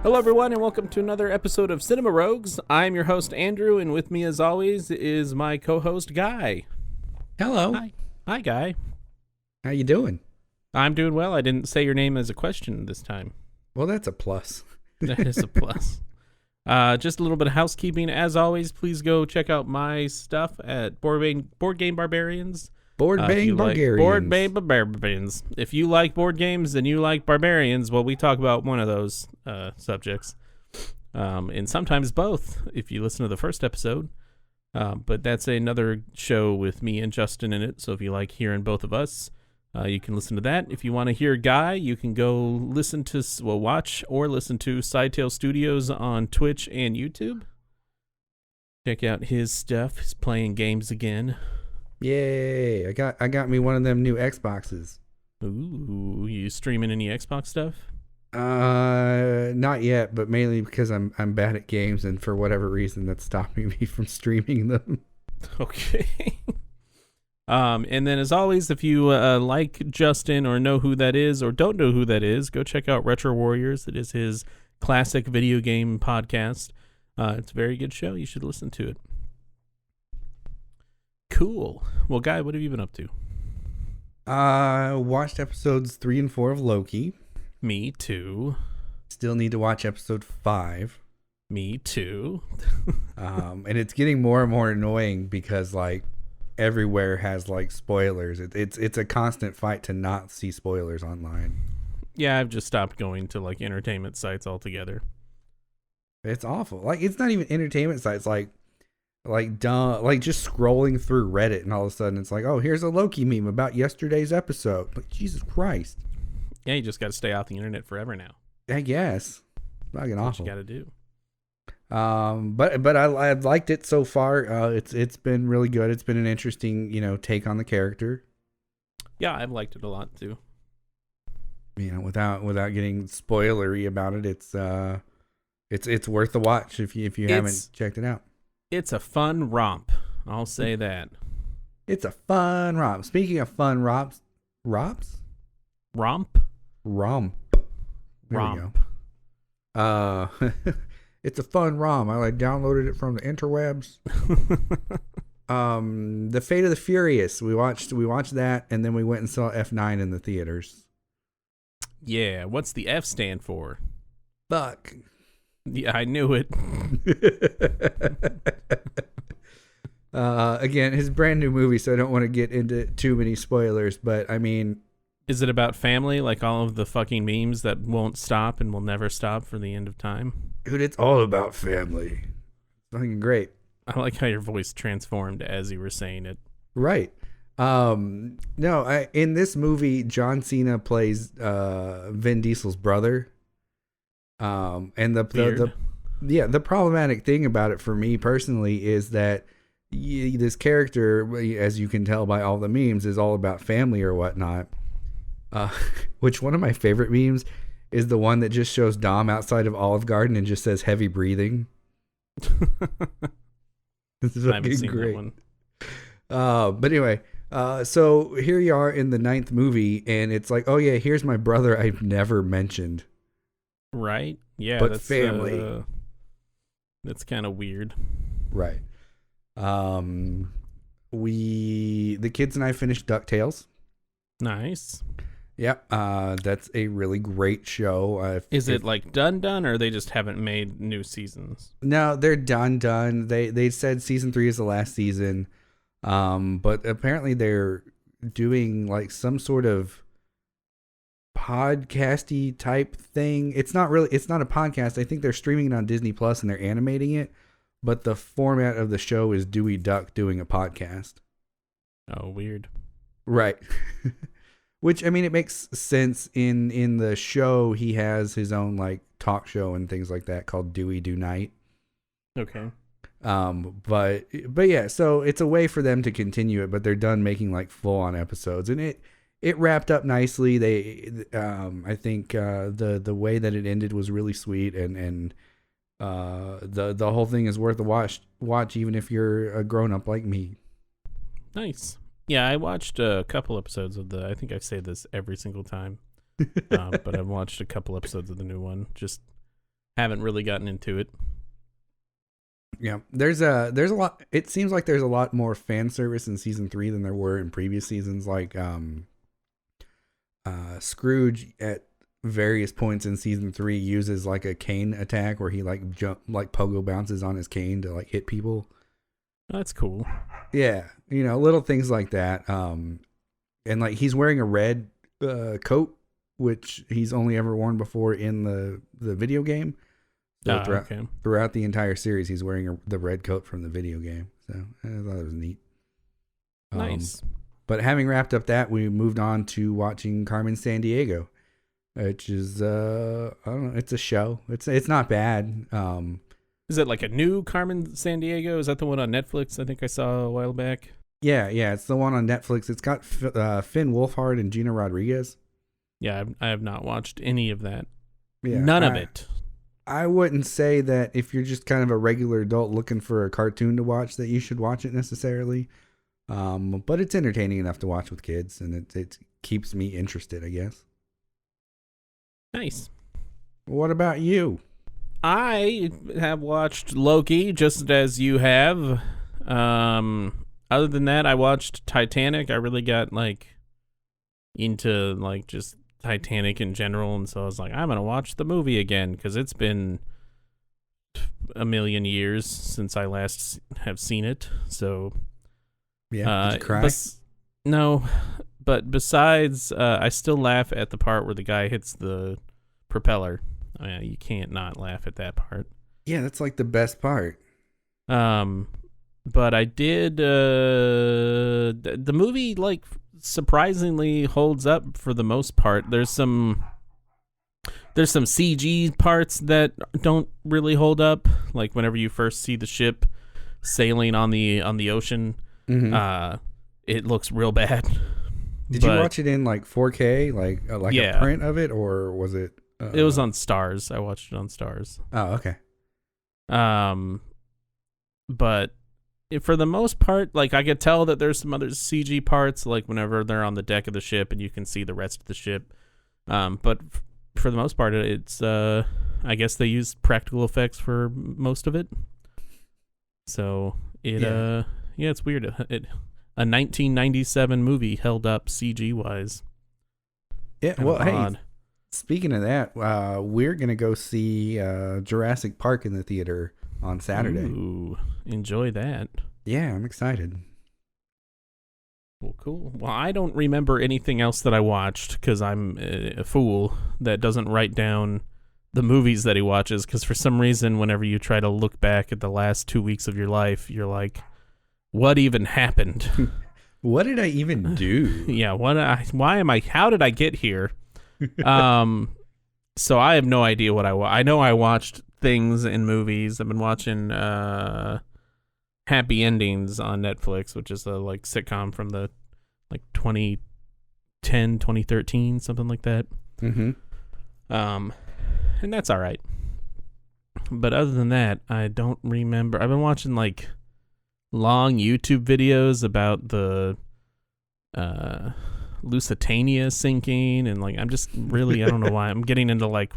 Hello, everyone, and welcome to another episode of Cinema Rogues. I'm your host, Andrew, and with me, as always, is my co-host, Guy. Hello. Hi, Guy. How you doing? I'm doing well. I didn't say your name as a question this time. Well, that's a plus. That is a plus. Just a little bit of housekeeping. As always, please go check out my stuff at Board Game Barbarians. Board Bang Barbarians. Board Bang Barbarians. If you like board games and you like barbarians, well, we talk about one of those subjects. And sometimes both, if you listen to the first episode. But that's another show with me and Justin in it. So if you like hearing both of us, you can listen to that. If you want to hear Guy, you can go watch or listen to Sidetail Studios on Twitch and YouTube. Check out his stuff. He's playing games again. Yay! I got me one of them new Xboxes. Ooh, you streaming any Xbox stuff? Not yet, but mainly because I'm bad at games, and for whatever reason, that's stopping me from streaming them. Okay. And then as always, if you like Justin or know who that is or don't know who that is, go check out Retro Warriors. It is his classic video game podcast. It's a very good show. You should listen to it. Cool. Well, Guy, what have you been up to? Watched episodes 3 and 4 of Loki. Me too. Still need to watch episode 5. Me too. And it's getting more and more annoying because like everywhere has like spoilers. It's a constant fight to not see spoilers online. Yeah, I've just stopped going to like entertainment sites altogether. It's awful. Like it's not even entertainment sites. Like dumb, like just scrolling through Reddit and all of a sudden it's like, oh, here's a Loki meme about yesterday's episode. Like Jesus Christ. Yeah, you just got to stay off the internet forever now. I guess. Fucking awful. What you got to do. But I've liked it so far. It's been really good. It's been an interesting, take on the character. Yeah, I've liked it a lot too. Without getting spoilery about it, it's worth the watch if you haven't checked it out. It's a fun romp. I'll say that. It's a fun romp. Speaking of fun romps? Romp. There we go. It's a fun ROM. I downloaded it from the interwebs. The Fate of the Furious. We watched that, and then we went and saw F9 in the theaters. Yeah, what's the F stand for? Fuck. Yeah, I knew it. Again, his brand new movie, so I don't want to get into too many spoilers, but I mean... Is it about family, like all of the fucking memes that won't stop and will never stop for the end of time? Dude, it's all about family. Fucking great. I like how your voice transformed as you were saying it. Right. No, in this movie, John Cena plays Vin Diesel's brother. And the problematic thing about it for me personally is that this character, as you can tell by all the memes, is all about family or whatnot. Which one of my favorite memes is the one that just shows Dom outside of Olive Garden and just says heavy breathing. This is I haven't seen great. That one. But anyway, so here you are in the 9th movie, and it's like, oh yeah, here's my brother I've never mentioned. Right? Yeah, but that's family. That's kind of weird. Right. The kids and I finished DuckTales. Nice. Yep. That's a really great show. Is it like done, or they just haven't made new seasons? No, they're done. They said season 3 is the last season. But apparently they're doing like some sort of podcasty type thing. It's not a podcast. I think they're streaming it on Disney Plus and they're animating it, but the format of the show is Dewey Duck doing a podcast. Oh, weird. Right. Which, I mean, it makes sense. In the show, he has his own like talk show and things like that called Dewey Do Night. Okay. But yeah, so it's a way for them to continue it, but they're done making like full on episodes, and it wrapped up nicely. I think the way that it ended was really sweet, and the whole thing is worth a watch even if you're a grown up like me. Nice. Yeah, I watched a couple episodes of I think I say this every single time, but I've watched a couple episodes of the new one. Just Haven't really gotten into it. Yeah, there's a lot. It seems like there's a lot more fan service in season 3 than there were in previous seasons. Like Scrooge at various points in season 3 uses like a cane attack where he like pogo bounces on his cane to like hit people. That's cool. Yeah, little things like that. And like he's wearing a red coat, which he's only ever worn before in the video game. So throughout the entire series, he's wearing the red coat from the video game. So I thought it was neat. Nice. But having wrapped up that, we moved on to watching Carmen Sandiego, which is I don't know, it's a show. It's not bad. Is it like a new Carmen Sandiego? Is that the one on Netflix? I think I saw a while back. Yeah, it's the one on Netflix. It's got Finn Wolfhard and Gina Rodriguez. Yeah, I have not watched any of that. Yeah, None of it. I wouldn't say that if you're just kind of a regular adult looking for a cartoon to watch that you should watch it necessarily. But it's entertaining enough to watch with kids, and it keeps me interested, I guess. Nice. What about you? I have watched Loki just as you have. Other than that, I watched Titanic. I really got like into like just Titanic in general, and so I was like, I'm gonna watch the movie again because it's been a million years since I last have seen it. So yeah, did you cry? No, but besides, I still laugh at the part where the guy hits the propeller. You can't not laugh at that part. Yeah, that's like the best part. But I did. The movie like surprisingly holds up for the most part. There's some CG parts that don't really hold up. Like whenever you first see the ship sailing on the ocean, it looks real bad. Did you watch it in like 4K, like a print of it, or was it? It was on Stars. I watched it on Stars. Oh, okay. But for the most part, like I could tell that there's some other CG parts, like whenever they're on the deck of the ship and you can see the rest of the ship. But for the most part, it's I guess they used practical effects for most of it. So it's weird. A 1997 movie held up CG wise. Yeah. Well, hey, speaking of that, we're gonna go see Jurassic Park in the theater on Saturday. Ooh, enjoy that. Yeah, I'm excited. Well, cool. Well, I don't remember anything else that I watched because I'm a fool that doesn't write down the movies that he watches, because for some reason, whenever you try to look back at the last 2 weeks of your life, you're like, what even happened? What did I even do? Yeah, how did I get here? So I have no idea what I know I watched things in movies. I've been watching Happy Endings on Netflix, which is a like sitcom from the like 2010, 2013, something like that. Mm-hmm. And that's all right. But other than that, I don't remember. I've been watching like long YouTube videos about the Lusitania sinking, and like I'm just really I don't know why I'm getting into like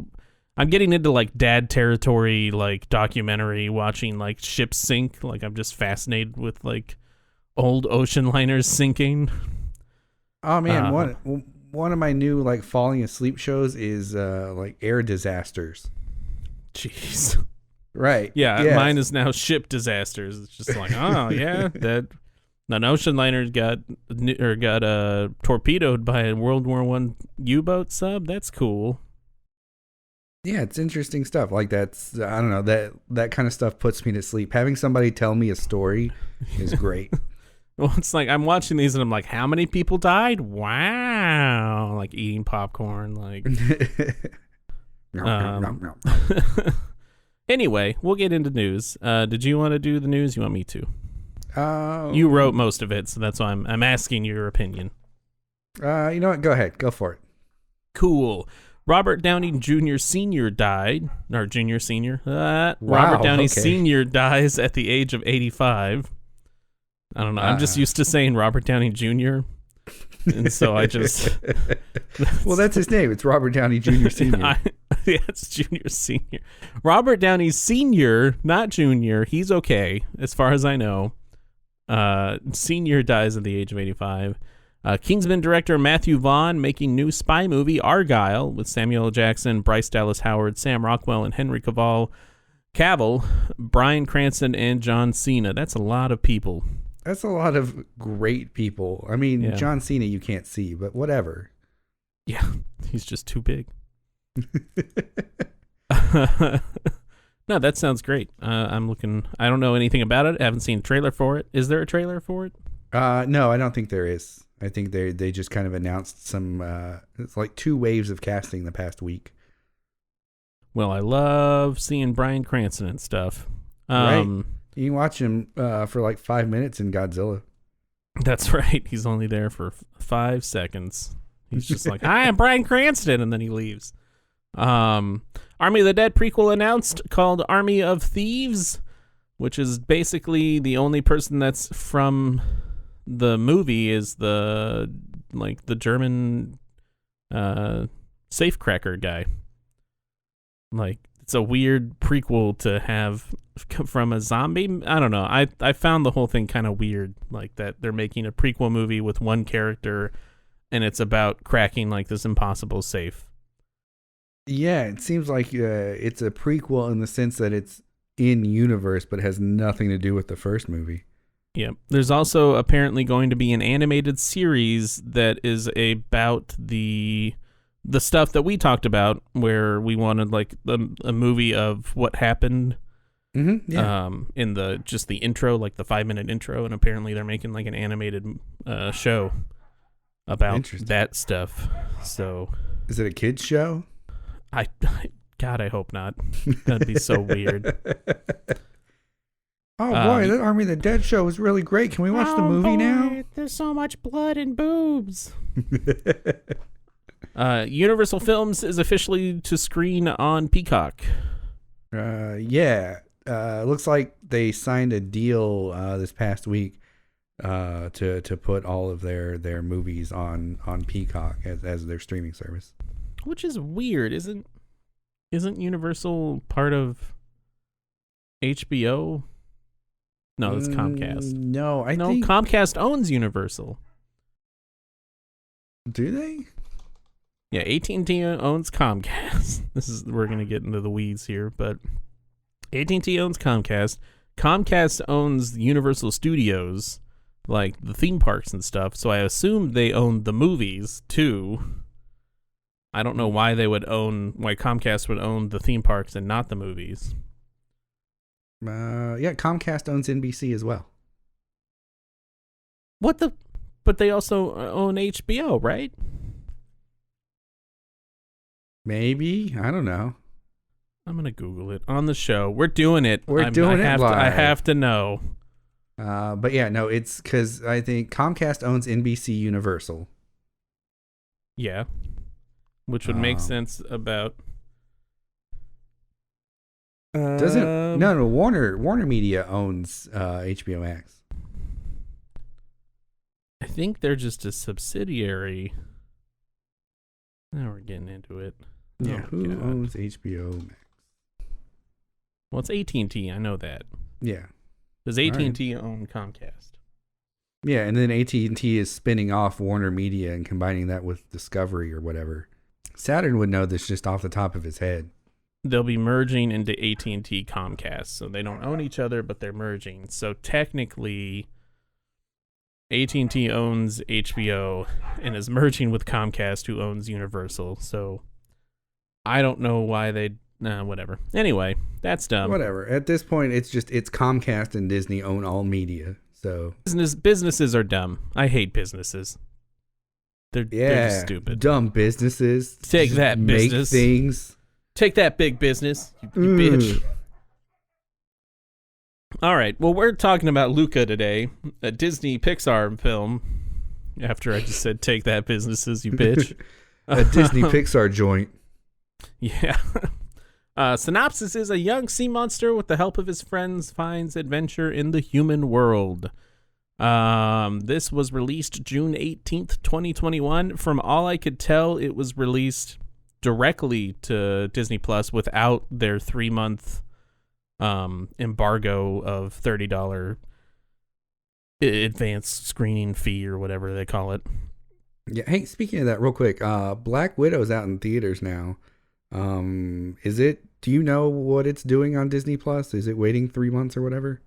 dad territory, like documentary watching like ships sink. Like I'm just fascinated with like old ocean liners sinking. Oh man, one of my new like falling asleep shows is like air disasters. Jeez. Right. Yeah, yes. Mine is now ship disasters. It's just like, oh yeah, that an ocean liner got torpedoed by a World War I U-boat sub. That's cool. Yeah, it's interesting stuff. Like that's I don't know, that kind of stuff puts me to sleep. Having somebody tell me a story is great. Well, it's like I'm watching these and I'm like, how many people died? Wow. Like eating popcorn, like Anyway, we'll get into news. Did you want to do the news? You want me to? You wrote most of it, so that's why I'm asking your opinion. You know what? Go ahead. Go for it. Cool. Robert Downey Jr. Sr. died. Or Jr. Sr. Wow, Robert Downey okay. Sr. dies at the age of 85. I don't know. I'm just used to saying Robert Downey Jr. And so I just... Well, that's his name. It's Robert Downey Jr. Sr. Yeah, it's Junior Senior. Robert Downey Senior, not Junior. He's okay, as far as I know. Senior dies at the age of 85. Kingsman director Matthew Vaughn making new spy movie Argyle with Samuel L. Jackson, Bryce Dallas Howard, Sam Rockwell, and Henry Cavill, Bryan Cranston, and John Cena. That's a lot of people. That's a lot of great people. I mean, yeah. John Cena you can't see, but whatever. Yeah, he's just too big. No, that sounds great. I'm looking. I don't know anything about it. I haven't seen a trailer for it. Is there a trailer for it? No, I don't think there is. I think they just kind of announced some. It's like 2 waves of casting the past week. Well, I love seeing Bryan Cranston and stuff. Right. You can watch him for like 5 minutes in Godzilla. That's right. He's only there for 5 seconds. He's just like, "Hi, I'm Bryan Cranston," and then he leaves. Army of the Dead prequel announced called Army of Thieves, which is basically the only person that's from the movie is the German safecracker guy. Like, it's a weird prequel to have from a zombie. I don't know. I found the whole thing kind of weird, like that they're making a prequel movie with one character and it's about cracking like this impossible safe. Yeah, it seems like it's a prequel in the sense that it's in universe, but has nothing to do with the first movie. Yep. There's also apparently going to be an animated series that is about the stuff that we talked about, where we wanted like a movie of what happened. Mm-hmm, yeah. In the intro, like the 5-minute intro, and apparently they're making like an animated show about that stuff. So, is it a kids show? God, I hope not. That'd be so weird. Oh boy, that Army of the Dead show was really great. Can we watch the movie now? There's so much blood and boobs. Universal Films is officially to screen on Peacock. Yeah. Looks like they signed a deal this past week to put all of their movies on Peacock as their streaming service. Which is weird, isn't Universal part of HBO? No, it's Comcast. No, I think Comcast owns Universal. Do they? Yeah, AT&T owns Comcast. We're gonna get into the weeds here, but AT&T owns Comcast. Comcast owns Universal Studios, like the theme parks and stuff. So I assumed they owned the movies too. I don't know why Comcast would own the theme parks and not the movies. Yeah, Comcast owns NBC as well. But they also own HBO, right? Maybe. I don't know. I'm going to Google it on the show. We're doing it. We're doing it live. I have to know. But yeah, no, it's because I think Comcast owns NBC Universal. Yeah. Which would make sense about... No, Warner Media owns HBO Max. I think they're just a subsidiary. Now we're getting into it. Yeah, who owns HBO Max? Well, it's AT&T. I know that. Yeah. Does AT&T own Comcast? Yeah, and then AT&T is spinning off Warner Media and combining that with Discovery or whatever. Saturn would know this just off the top of his head. They'll be merging into AT&T Comcast. So they don't own each other, but they're merging. So technically, AT&T owns HBO and is merging with Comcast, who owns Universal. So I don't know why they... whatever. Anyway, that's dumb. Whatever. At this point, it's Comcast and Disney own all media. So businesses are dumb. I hate businesses. They're just stupid. Dumb businesses. Take that, business. Make things. Take that, big business. You bitch. All right. Well, we're talking about Luca today, a Disney Pixar film. After I just said, take that, businesses, you bitch. A Disney Pixar joint. Yeah. Synopsis is: a young sea monster, with the help of his friends, finds adventure in the human world. This was released June 18th, 2021. From all I could tell, it was released directly to Disney Plus without their 3-month embargo of $30 advanced screening fee or whatever they call it. Yeah. Hey, speaking of that, real quick, Black Widow's out in theaters now. Do you know what it's doing on Disney Plus? Is it waiting 3 months or whatever?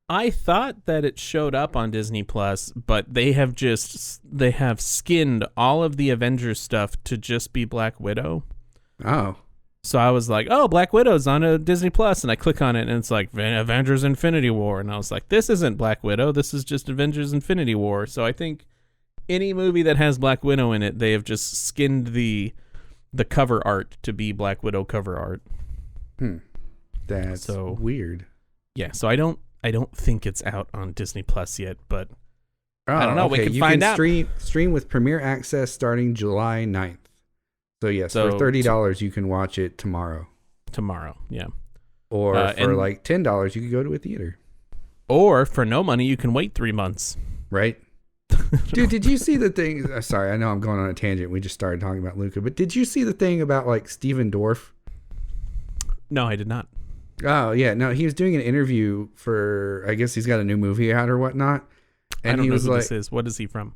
I thought that it showed up on Disney Plus, but they have skinned all of the Avengers stuff to just be Black Widow. Oh. So I was like, oh, Black Widow's on a Disney Plus, and I click on it, and it's like Avengers Infinity War, and I was like, this isn't Black Widow, this is just Avengers Infinity War. So I think any movie that has Black Widow in it, they have just skinned the cover art to be Black Widow cover art. That's so weird. Yeah, so I don't think it's out on Disney Plus yet, but I don't know. Okay. We can find out. Stream with Premier Access starting July 9th. So yes, for $30 you can watch it tomorrow. Tomorrow, yeah. Or for like $10 you could go to a theater. Or for no money you can wait 3 months. Right. Dude, did you see the thing? Sorry, I know I'm going on a tangent. We just started talking about Luca, but did you see the thing about like Steven Dorff? No, I did not. Oh yeah, no, he was doing an interview for, I guess he's got a new movie out or whatnot. And I don't he know was who like, this is. What is he from?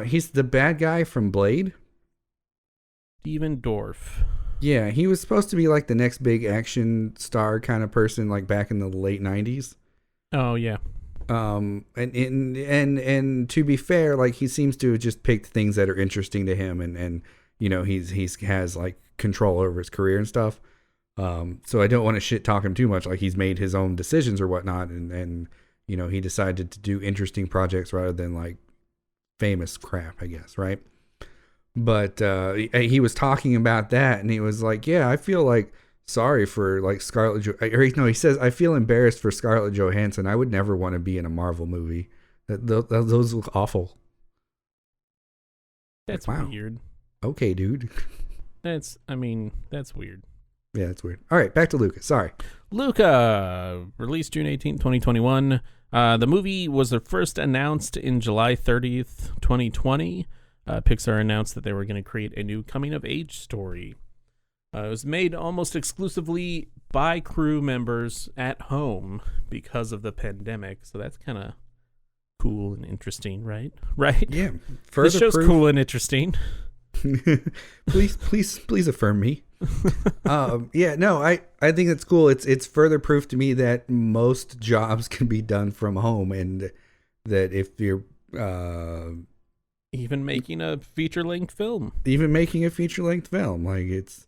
He's the bad guy from Blade. Steven Dorff. Yeah, he was supposed to be like the next big action star kind of person, like back in the late 90s. Oh yeah. And to be fair, like he seems to have just picked things that are interesting to him, and you know he has like control over his career and stuff. So I don't want to shit talk him too much. Like he's made his own decisions or whatnot, and you know he decided to do interesting projects rather than like famous crap, I guess, right? But he was talking about that, and he was like, "Yeah, I feel like sorry for like he says, I feel embarrassed for Scarlett Johansson. I would never want to be in a Marvel movie. Those look awful." That's wow. Weird. Okay, dude. That's weird. Yeah, that's weird. All right, back to Luca. Sorry. Luca, released June 18th, 2021. The movie was first announced in July 30th, 2020. Pixar announced that they were going to create a new coming-of-age story. It was made almost exclusively by crew members at home because of the pandemic. So that's kind of cool and interesting, right? Right? Yeah. This show's cool and interesting. please affirm me. Yeah, no, I think it's cool. It's further proof to me that most jobs can be done from home, and that if you're even making a feature-length film, like it's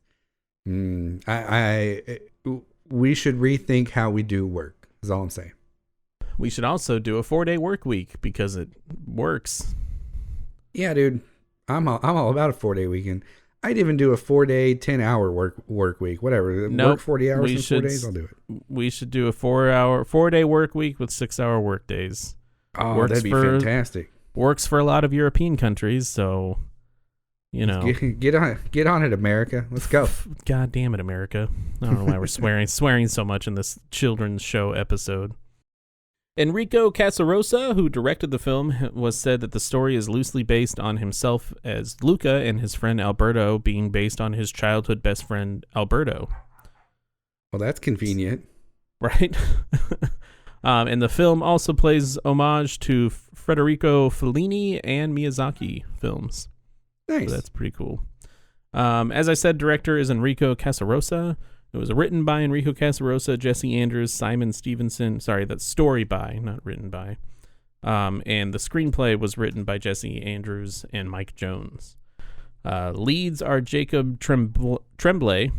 we should rethink how we do work, is all I'm saying. We should also do a 4-day work week because it works. Yeah, dude, I'm all about a 4-day weekend. I'd even do a 4-day, 10-hour work week, whatever. Work 40 hours in 4 days, I'll do it. We should do a 4-day work week with 6-hour work days. Oh, that'd be fantastic. Works for a lot of European countries, so you know. Get on it, America. Let's go. God damn it, America. I don't know why we're swearing so much in this children's show episode. Enrico Casarosa, who directed the film, was said that the story is loosely based on himself as Luca and his friend Alberto being based on his childhood best friend Alberto. Well, that's convenient. Right? And the film also plays homage to Federico Fellini and Miyazaki films. Nice. So that's pretty cool. As I said, director is Enrico Casarosa. It was written by Enrico Casarosa, Jesse Andrews, Simon Stevenson. Sorry, that's story by, not written by. And the screenplay was written by Jesse Andrews and Mike Jones. Leads are Jacob Tremblay.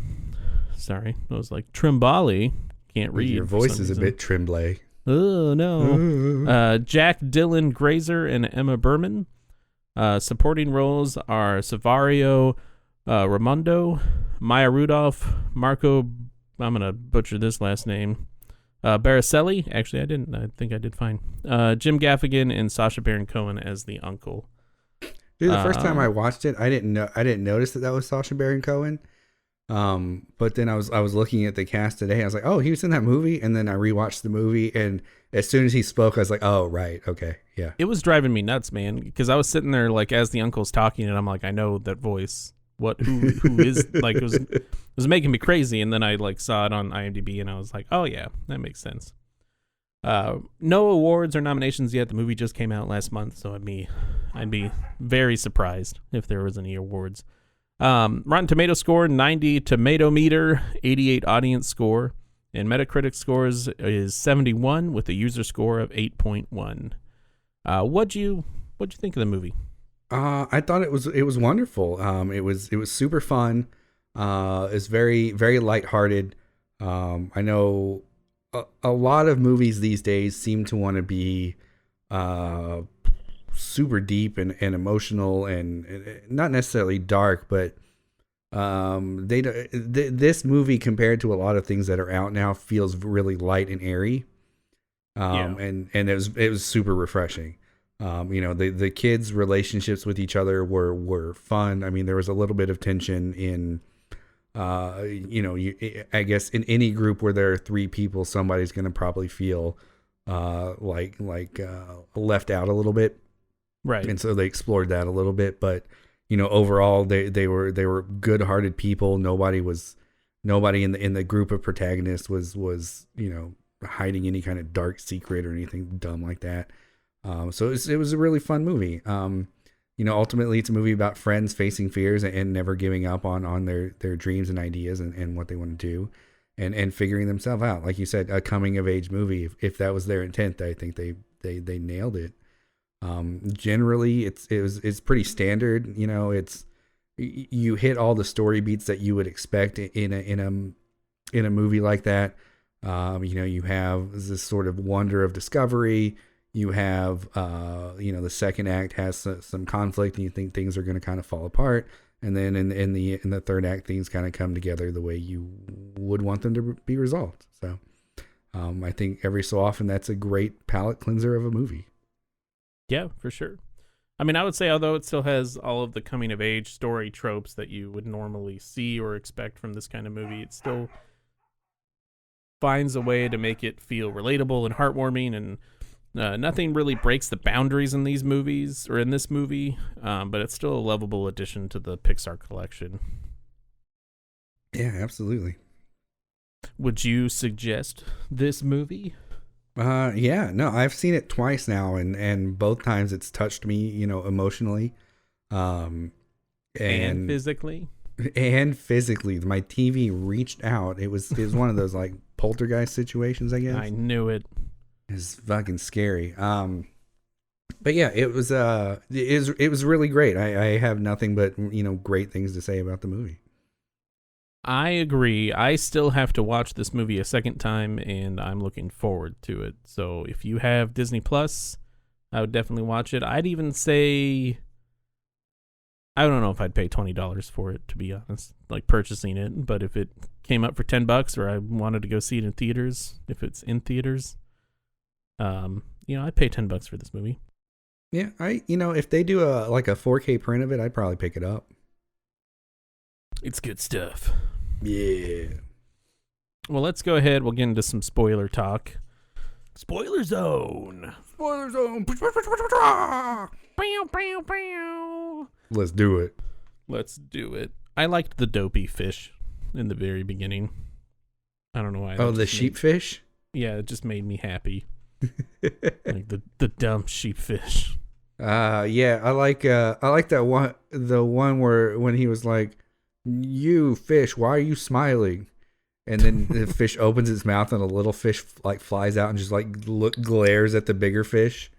Sorry, I was like Trembali. Can't read. Your voice is a bit Tremblay. Oh, no. Jack Dylan Grazer and Emma Berman. Supporting roles are Savario Raimondo, Maya Rudolph, Marco, I'm going to butcher this last name, Baracelli. Actually, I think I did fine. Jim Gaffigan and Sacha Baron Cohen as the uncle. Dude, the first time I watched it, I didn't notice that was Sacha Baron Cohen. But then I was looking at the cast today. I was like, oh, he was in that movie. And then I rewatched the movie, and as soon as he spoke, I was like, oh, right. Okay. Yeah. It was driving me nuts, man, because I was sitting there like as the uncle's talking, and I'm like, I know that voice. Who is like it was making me crazy, and then I like saw it on IMDb, and I was like, oh yeah, that makes sense. No awards or nominations yet. The movie just came out last month, so I'd be very surprised if there was any awards. Rotten Tomato score 90 tomato meter, 88 audience score, and Metacritic scores is 71 with a user score of 8.1. What'd you think of the movie? I thought it was wonderful. It was super fun. It's very, very lighthearted. I know a lot of movies these days seem to want to be super deep and emotional and not necessarily dark, but this movie compared to a lot of things that are out now feels really light and airy. And it was super refreshing. The kids' relationships with each other were fun. I mean, there was a little bit of tension in, I guess in any group where there are three people, somebody's going to probably feel left out a little bit. Right. And so they explored that a little bit, but overall they were good-hearted people. Nobody in the group of protagonists was hiding any kind of dark secret or anything dumb like that. So it was a really fun movie. Ultimately it's a movie about friends facing fears and never giving up on their dreams and ideas and what they want to do and figuring themselves out. Like you said, a coming of age movie. If that was their intent, I think they nailed it. Generally it's pretty standard. It's, you hit all the story beats that you would expect in a movie like that. You have this sort of wonder of discovery. You have, the second act has some conflict, and you think things are going to kind of fall apart, and then in the third act, things kind of come together the way you would want them to be resolved. So, I think every so often that's a great palate cleanser of a movie. Yeah, for sure. I mean, I would say although it still has all of the coming of age story tropes that you would normally see or expect from this kind of movie, it still finds a way to make it feel relatable and heartwarming, and nothing really breaks the boundaries in these movies or in this movie, but it's still a lovable addition to the Pixar collection. Yeah, absolutely. Would you suggest this movie? Yeah, no, I've seen it twice now, and both times it's touched me, emotionally, and physically. And physically, my TV reached out. It was one of those like poltergeist situations, I guess. I knew it. It's fucking scary. But yeah, it was really great. I have nothing but great things to say about the movie. I agree. I still have to watch this movie a second time, and I'm looking forward to it. So if you have Disney Plus, I would definitely watch it. I'd even say, I don't know if I'd pay $20 for it, to be honest, like purchasing it. But if it came up for $10 or I wanted to go see it in theaters, if it's in theaters, I'd pay $10 for this movie. Yeah, if they do a 4K print of it, I'd probably pick it up. It's good stuff. Yeah. Well, let's go ahead. We'll get into some spoiler talk. Spoiler zone. Spoiler zone. Let's do it. Let's do it. I liked the dopey fish in the very beginning. I don't know why. Oh, the sheepfish? Yeah, it just made me happy. Like the dumb sheepfish. Yeah, I like that one. The one where when he was like, "You fish, why are you smiling?" And then the fish opens its mouth and a little fish like flies out and just like glares at the bigger fish.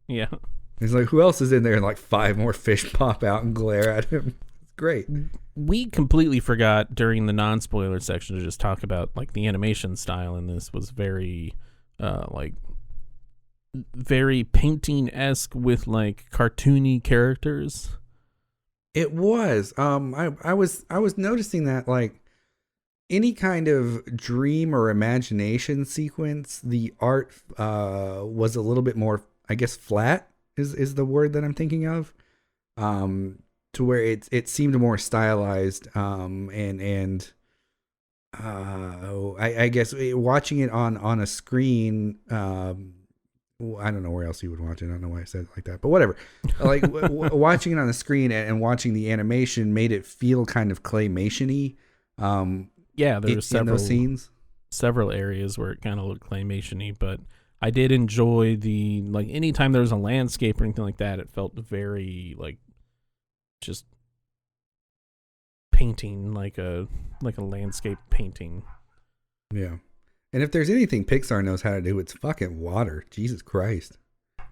Yeah. He's like, "Who else is in there?" And like 5 more fish pop out and glare at him. It's great. We completely forgot during the non-spoiler section to just talk about like the animation style in this was very very painting-esque with like cartoony characters. It was. I was noticing that like any kind of dream or imagination sequence, the art was a little bit more, I guess, flat is the word that I'm thinking of. To where it seemed more stylized, and I guess watching it on a screen. I don't know where else you would watch it. I don't know why I said it like that, but whatever. Like watching it on the screen and watching the animation made it feel kind of claymation-y. Yeah, there were in those scenes. Several areas where it kind of looked claymation-y, but I did enjoy the, like, anytime there was a landscape or anything like that, it felt very like just painting, like a landscape painting. Yeah. And if there's anything Pixar knows how to do, it's fucking water. Jesus Christ.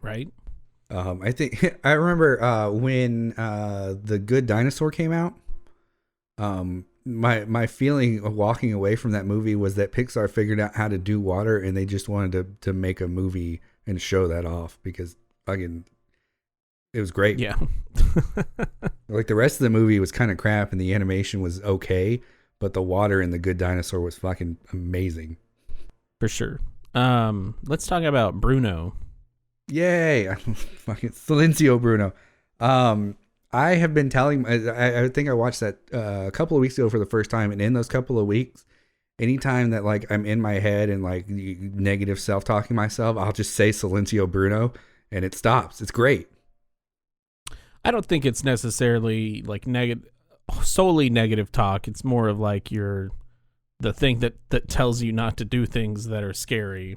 Right? I think I remember when The Good Dinosaur came out. My feeling of walking away from that movie was that Pixar figured out how to do water, and they just wanted to make a movie and show that off because fucking it was great. Yeah. Like the rest of the movie was kind of crap and the animation was okay, but the water in The Good Dinosaur was fucking amazing. For sure. Let's talk about Bruno. Yay. Fucking Silencio Bruno. I have been telling, I think I watched that a couple of weeks ago for the first time. And in those couple of weeks, anytime that like I'm in my head and like negative self-talking myself, I'll just say Silencio Bruno and it stops. It's great. I don't think it's necessarily like solely negative talk. It's more of like the thing that tells you not to do things that are scary,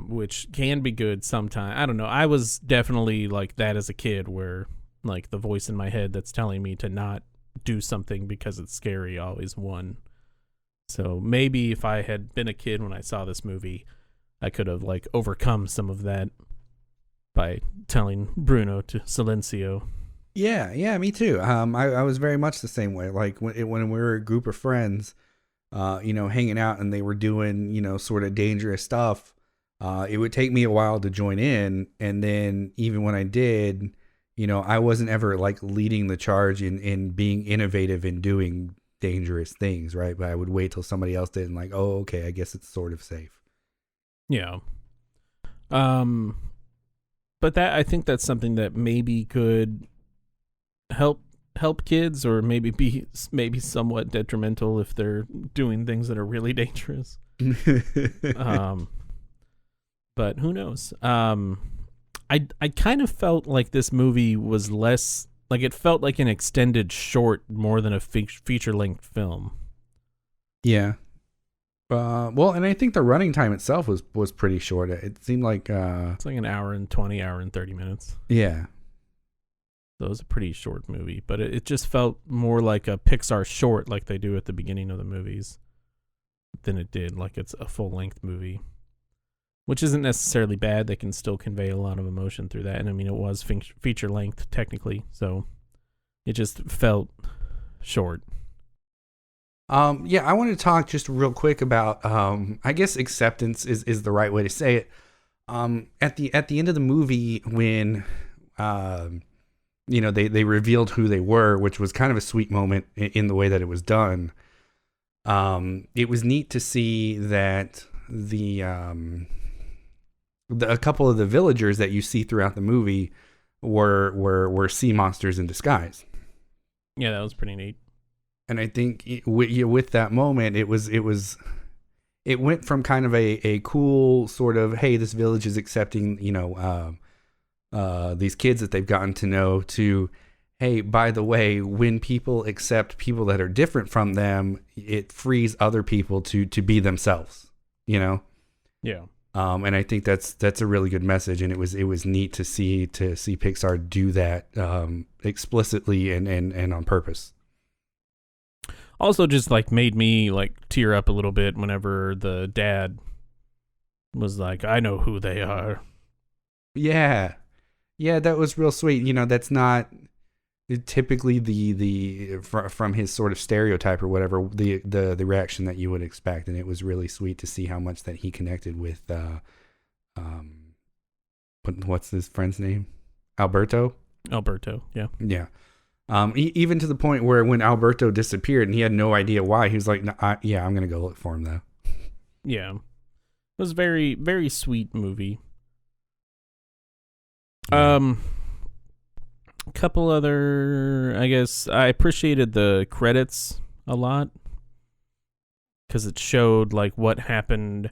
which can be good sometimes. I don't know. I was definitely like that as a kid, where like the voice in my head that's telling me to not do something because it's scary always won. So maybe if I had been a kid when I saw this movie, I could have like overcome some of that by telling Bruno to Silencio. Yeah, me too. I was very much the same way. Like when we were a group of friends, hanging out and they were doing, sort of dangerous stuff, it would take me a while to join in. And then even when I did, I wasn't ever like leading the charge in being innovative in doing dangerous things, right? But I would wait till somebody else did and like, oh, okay, I guess it's sort of safe. Yeah. But I think that's something that maybe could help kids, or maybe be somewhat detrimental if they're doing things that are really dangerous. But who knows? I kind of felt like this movie was less like, it felt like an extended short more than a feature length film. Yeah. Well, and I think the running time itself was pretty short. It seemed like it's like an hour and 20, hour and 30 minutes. Yeah. So it was a pretty short movie, but it just felt more like a Pixar short, like they do at the beginning of the movies, than it did like it's a full length movie, which isn't necessarily bad. They can still convey a lot of emotion through that. And I mean, it was feature length technically, so it just felt short. Yeah, I want to talk just real quick about, I guess acceptance is the right way to say it. At the end of the movie, when, they revealed who they were, which was kind of a sweet moment in the way that it was done. It was neat to see that a couple of the villagers that you see throughout the movie were sea monsters in disguise. Yeah, that was pretty neat. And I think with that moment, it went from kind of a cool sort of, hey, this village is accepting, these kids that they've gotten to know, to, hey, by the way, when people accept people that are different from them, it frees other people to be themselves, Yeah. And I think that's a really good message, and it was neat to see Pixar do that explicitly and on purpose. Also, just like made me like tear up a little bit whenever the dad was like, "I know who they are." Yeah, that was real sweet. That's not typically the from his sort of stereotype or whatever, the reaction that you would expect, and it was really sweet to see how much that he connected with what's his friend's name? Alberto, yeah. Even to the point where when Alberto disappeared and he had no idea why, he was like, no, I'm gonna go look for him though. Yeah, it was a very, very sweet movie. A couple other, I guess, I appreciated the credits a lot. because it showed like what happened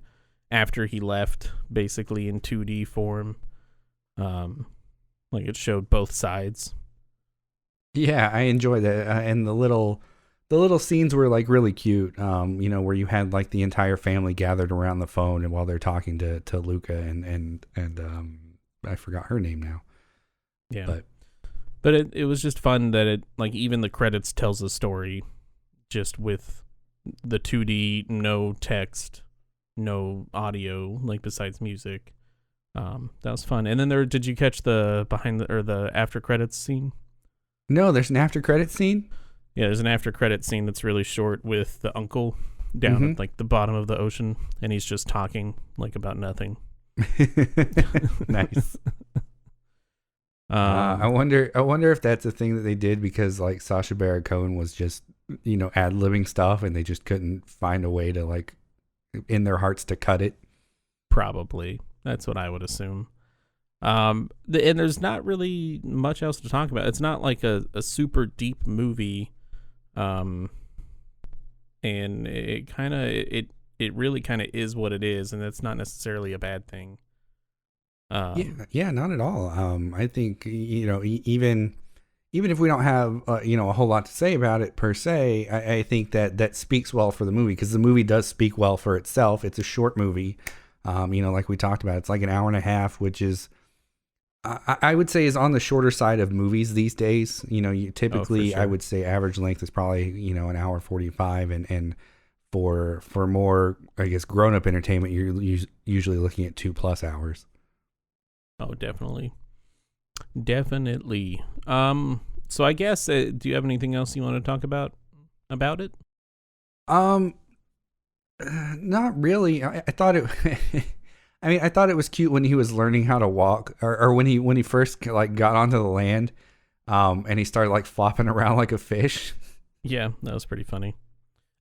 after he left, basically in 2D form. Like it showed both sides. Yeah, I enjoyed that, and the little scenes were like really cute. Where you had like the entire family gathered around the phone and while they're talking to Luca and I forgot her name now. Yeah, but it was just fun that it like even the credits tells a story, just with the 2D, no text, no audio, like besides music. That was fun. And then did you catch the the after credits scene? No, there's an after credits scene. Yeah, there's an after credits scene that's really short with the uncle down at like the bottom of the ocean, and he's just talking like about nothing. Nice. I wonder if that's a thing that they did because like Sacha Baron Cohen was just ad-libbing stuff and they just couldn't find a way to like in their hearts to cut it. Probably. That's what I would assume. And there's not really much else to talk about. It's not like a super deep movie. And it kind of it really kind of is what it is, and that's not necessarily a bad thing. Yeah, not at all. I think even if we don't have a whole lot to say about it per se, I think that speaks well for the movie because the movie does speak well for itself. It's a short movie, like we talked about. It's like an hour and a half, which is I would say is on the shorter side of movies these days. Typically for sure. I would say average length is probably an hour 45, and for more I guess grown up entertainment you're usually looking at 2+ hours. Oh, definitely. So I guess, do you have anything else you want to talk about it? Not really. I thought it. I thought it was cute when he was learning how to walk, or when he first like got onto the land, and he started like flopping around like a fish. Yeah, that was pretty funny.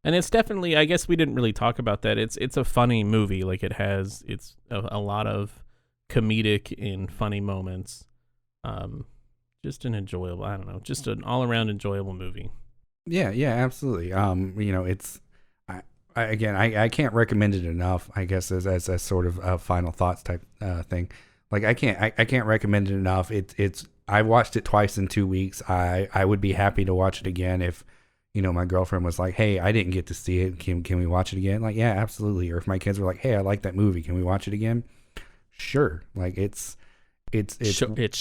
And it's definitely, I guess we didn't really talk about that. It's a funny movie. Like it's a lot of comedic and funny moments. Just an enjoyable, I don't know, just an all around enjoyable movie. Yeah, absolutely. It's I can't recommend it enough. I guess as a sort of a final thoughts type thing. Like I can't recommend it enough. I watched it twice in 2 weeks. I would be happy to watch it again if my girlfriend was like, "Hey, I didn't get to see it. Can we watch it again?" Like, yeah, absolutely. Or if my kids were like, "Hey, I like that movie. Can we watch it again?" Sure. Like it's short. It's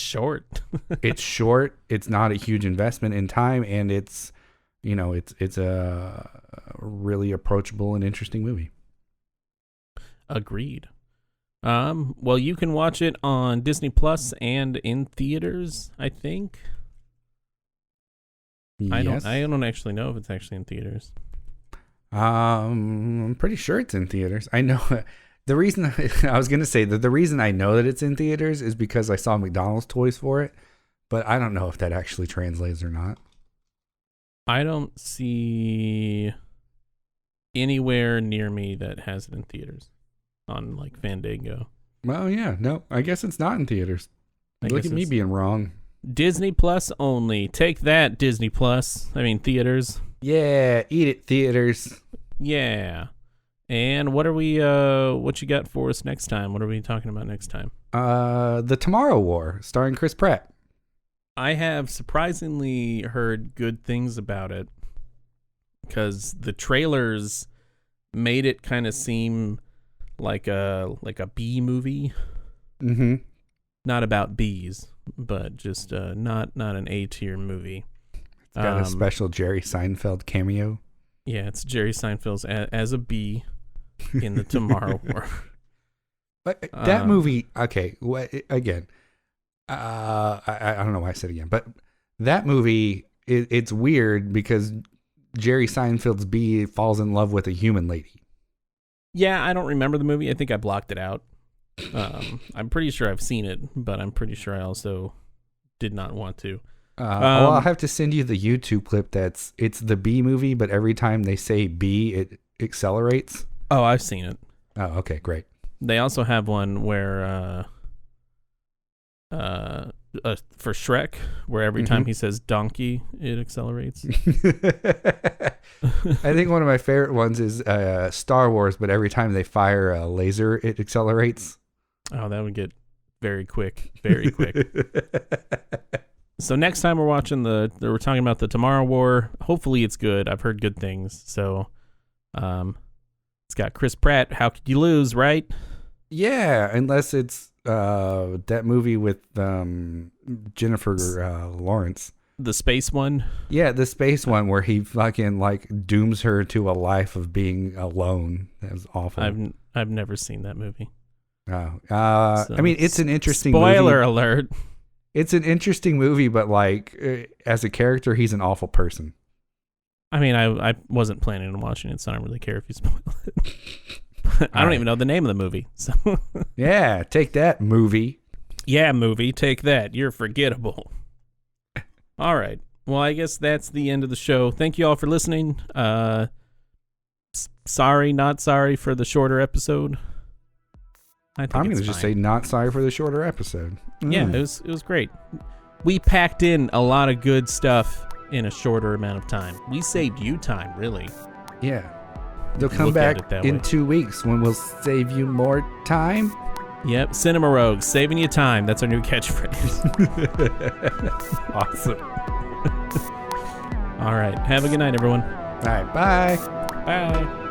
short. It's not a huge investment in time, and it's a really approachable and interesting movie. Agreed. Well, you can watch it on Disney Plus and in theaters, I think. Yes. I don't actually know if it's actually in theaters. I'm pretty sure it's in theaters. I know the reason I was going to say that the reason I know that it's in theaters is because I saw McDonald's toys for it, but I don't know if that actually translates or not. I don't see anywhere near me that has it in theaters on like Fandango. Well, yeah, no, I guess it's not in theaters. Look at me being wrong. Disney Plus only. Take that, Disney Plus. I mean, theaters. Yeah, eat it, theaters. Yeah. And what you got for us next time? What are we talking about next time? The Tomorrow War, starring Chris Pratt. I have surprisingly heard good things about it because the trailers made it kind of seem like a bee movie. Mm-hmm. Not about bees, but just not an A-tier movie. It's got a special Jerry Seinfeld cameo. Yeah, it's Jerry Seinfeld's as a bee in the Tomorrow War. But that movie, okay, again, I don't know why I said again, but that movie, it's weird because Jerry Seinfeld's bee falls in love with a human lady. Yeah, I don't remember the movie. I think I blocked it out. I'm pretty sure I've seen it, but I'm pretty sure I also did not want to. Well, I'll have to send you the YouTube clip it's the bee movie, but every time they say bee, it accelerates. Oh, I've seen it. Oh, okay, great. They also have one where for Shrek, where every time he says donkey, it accelerates. I think one of my favorite ones is Star Wars, but every time they fire a laser, it accelerates. Oh, that would get very quick, very quick. So next time we're talking about the Tomorrow War. Hopefully it's good. I've heard good things. So, it's got Chris Pratt. How could you lose, right? Yeah, unless it's that movie with Jennifer Lawrence. The space one? Yeah, the space one where he fucking like dooms her to a life of being alone. That was awful. I've never seen that movie. Oh, I mean, it's an interesting spoiler movie. alert. It's an interesting movie, but like as a character, he's an awful person. I mean, I wasn't planning on watching it, so I don't really care if you spoil it. I don't even know the name of the movie. So yeah, take that, movie. Yeah, movie, take that. You're forgettable. All right. Well, I guess that's the end of the show. Thank you all for listening. Sorry, not sorry for the shorter episode. I'm going to just say not sorry for the shorter episode. Yeah, it was great. We packed in a lot of good stuff in a shorter amount of time. We saved you time, really. Yeah. They'll come back in 2 weeks when we'll save you more time. Yep, Cinema Rogues, saving you time. That's our new catchphrase. Awesome. All right. Have a good night, everyone. All right. Bye. Bye.